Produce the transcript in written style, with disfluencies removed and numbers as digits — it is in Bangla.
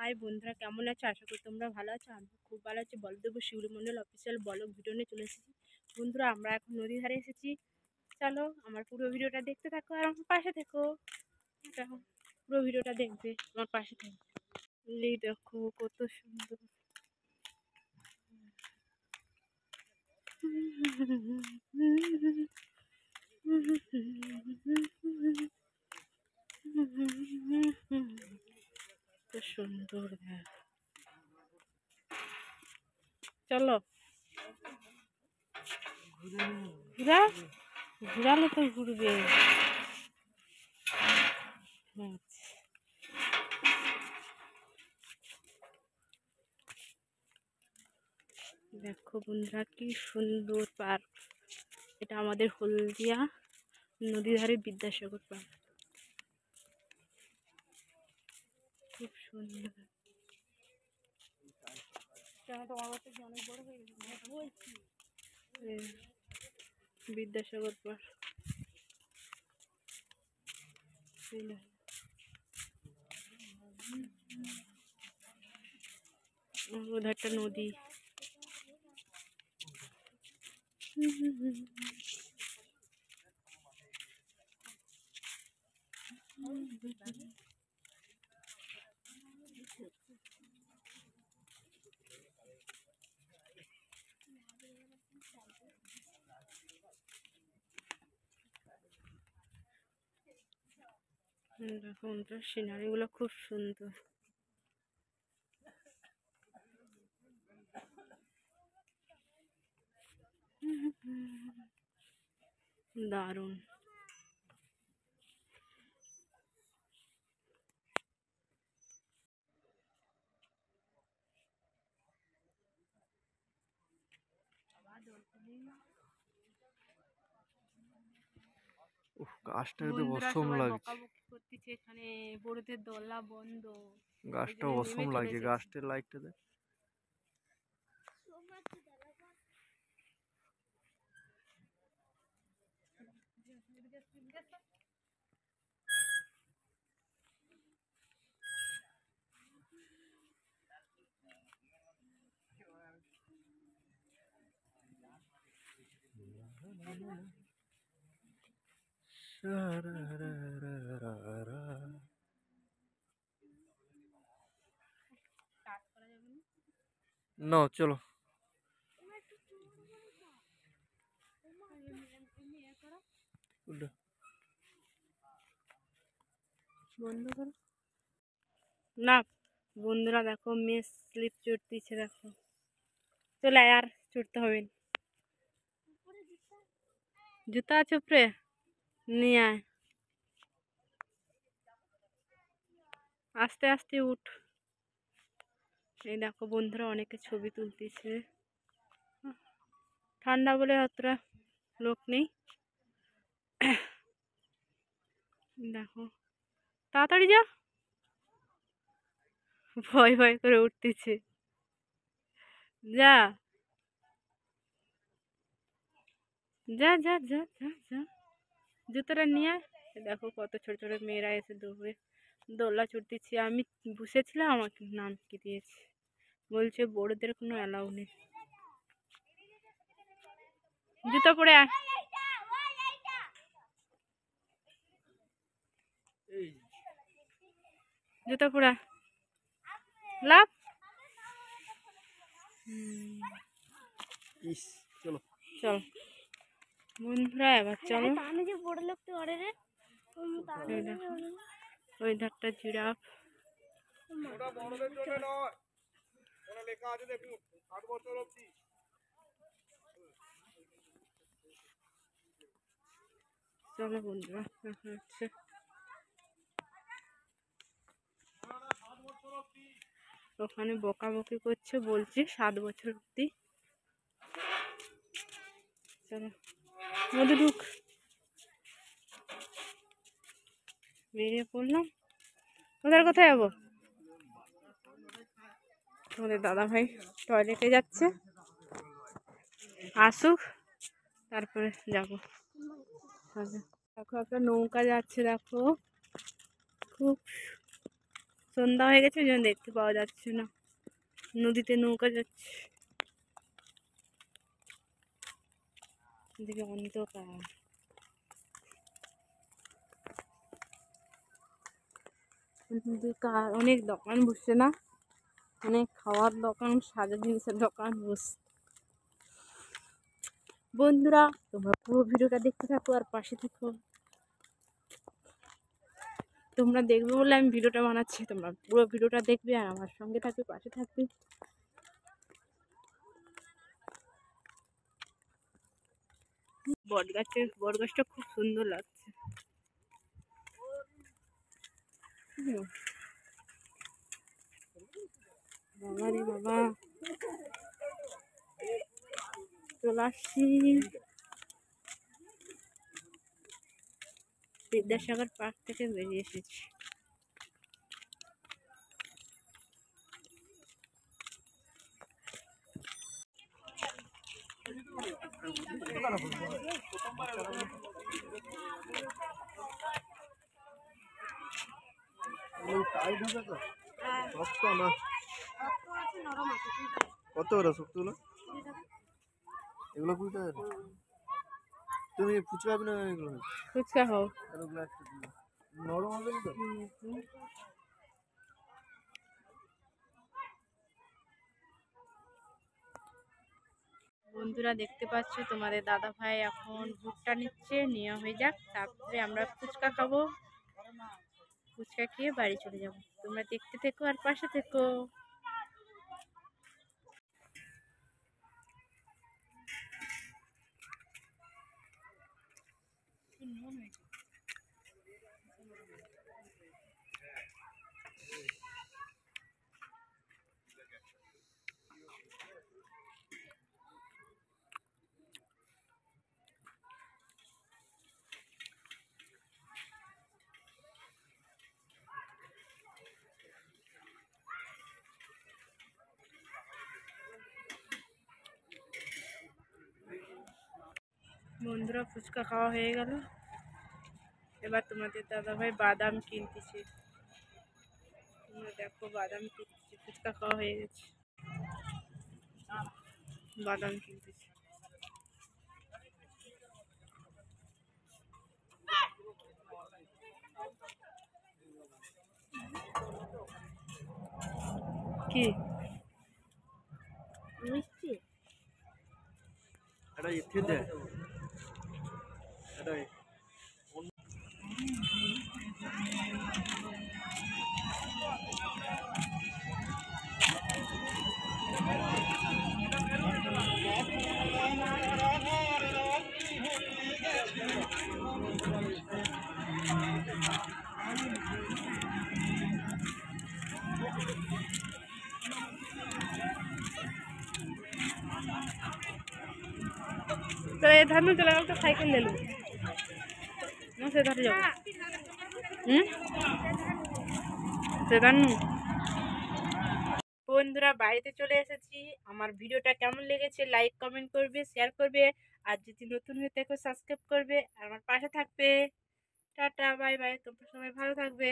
হাই বন্ধুরা, কেমন আছো? আশা করি তোমরা ভালো আছো। আমি খুব ভালো আছি। বলদেব শিউলি মন্ডল অফিসিয়াল ব্লগ ভিডিও নিয়ে চলে এসেছি। বন্ধুরা, আমরা এখন নদীর ধারে এসেছি। চলো আমার পুরো ভিডিওটা দেখতে থাকো আর আমার পাশে থেকো। দেখো, পুরো ভিডিওটা দেখবে, আমার পাশে থেকো। এই দেখো কত সুন্দর। কত সুন্দর দেখ। চলো ঘুরালে তো ঘুরবে। দেখো বন্ধুরা, কি সুন্দর পার্ক। এটা আমাদের হলদিয়া নদীর ধারে বিদ্যাসাগর পার্ক। খুব সুন্দর। অনেক বড় হয়ে গেছে বিদ্যাসাগর পার্ক। ওদের একটা নদী। দেখো সিনারি গুলো খুব সুন্দর। দারুণ। গাছটা একদম অসম লাগছে। এখানে বড়দের দোলা বন্ধ। গাছটা অসম লাগছে, গাছটার লাইটটা দেখ। না চলো বন্ধ করো না। বন্ধুরা দেখো, মেয়ে স্লিপ চড়তেছে। দেখো চলে আর চড়তে হবে। জুতা আছে উপরে, নিয়ে আয়। আস্তে আস্তে উঠ। এই দেখো বন্ধুরা, অনেকে ছবি তুলতেছে। ঠান্ডা বলে অতটা লোক নেই। দেখো তাড়াতাড়ি যা। ভয় ভয় করে উঠতেছে। যা যা যা যা যা যা, জুতোটা নিয়ে আয়। দেখো কত ছোট ছোট মেয়েরা এসে দৌড়ে দোলা চড়তেছি। আমি বসেছিলাম, আমাকে নাম কি দিয়েছে, বলছে বড়দের কোনো অ্যালাউ নেই। জুতো পরে আয়। জুতো পরে আয়। লাভ। চলো চল বন্ধুরা, এবার চলো। ওই ধারটা জিরাফ। চলো বন্ধুরা, দেখা হচ্ছে। ওখানে বকাবকি করছে, বলছে 7 বছর অব্দি। চলো মধ্যে ঢুক। বেরিয়ে পড়লাম। ওদের কোথায় যাবো? তোমাদের দাদা ভাই টয়লেটে যাচ্ছে, আসুক তারপরে যাবো। দেখো একটা নৌকা যাচ্ছে। দেখো খুব সন্ধ্যা হয়ে গেছে, ওই জন্য দেখতে পাওয়া যাচ্ছে না। নদীতে নৌকা যাচ্ছে, এদিকে অন্ধকার। অন্ধকার, অনেক দোকান বসছে না, অনেক খাওয়ার দোকান, সাজা জিনিসের দোকান বসছে। বন্ধুরা তোমরা পুরো ভিডিওটা দেখতে থাকো আর পাশে থেকো। তোমরা দেখবে বলে আমি ভিডিওটা বানাচ্ছি, তোমরা পুরো ভিডিওটা দেখবে আর আমার সঙ্গে থাকবে, পাশে থাকবে। বট গাছটা খুব সুন্দর লাগছে। বাবা রে বাবা, চলে আসছি বিদ্যাসাগর পার্ক থেকে, বেরিয়ে এসেছি। কত করে শক্তগুলো? এগুলো 20 টাকা। তুমি ফুচকা খাবে না এগুলো? ফুচকা খাও। নরম হবে তো? বন্ধুরা দেখতে পাচ্ছ তোমাদের দাদা ভাই এখন ভুট্টা নিচ্ছে, নেওয়া হয়ে যাক, তারপরে আমরা ফুচকা খাবো। ফুচকা খেয়ে বাড়ি চলে যাব। তোমরা দেখতে থেকো আর পাশে থেকো। বন্ধুরা ফুচকা খাওয়া হয়ে গেল, এবার তোমাদের দাদা ভাই বাদাম কিনতেছে। তোমরা দেখো বাদাম কিনতেছে, ফুচকা খাওয়া হয়ে গেছে, বাদাম কিনতেছে। কি মিষ্টি? এটা ইচ্ছে দে। এটা তো এধার চলে গেল তো সাইকেল নিলো না, সেধারে যাবো। সেধার বন্ধুরা বাড়িতে চলে এসেছি। আমার ভিডিওটা কেমন লেগেছে লাইক কমেন্ট করবে, শেয়ার করবে, আর যদি নতুন হয়ে থাকো সাবস্ক্রাইব করবে আর আমার পাশে থাকবে। টাটা বাই বাই, তোমরা সবাই ভালো থাকবে।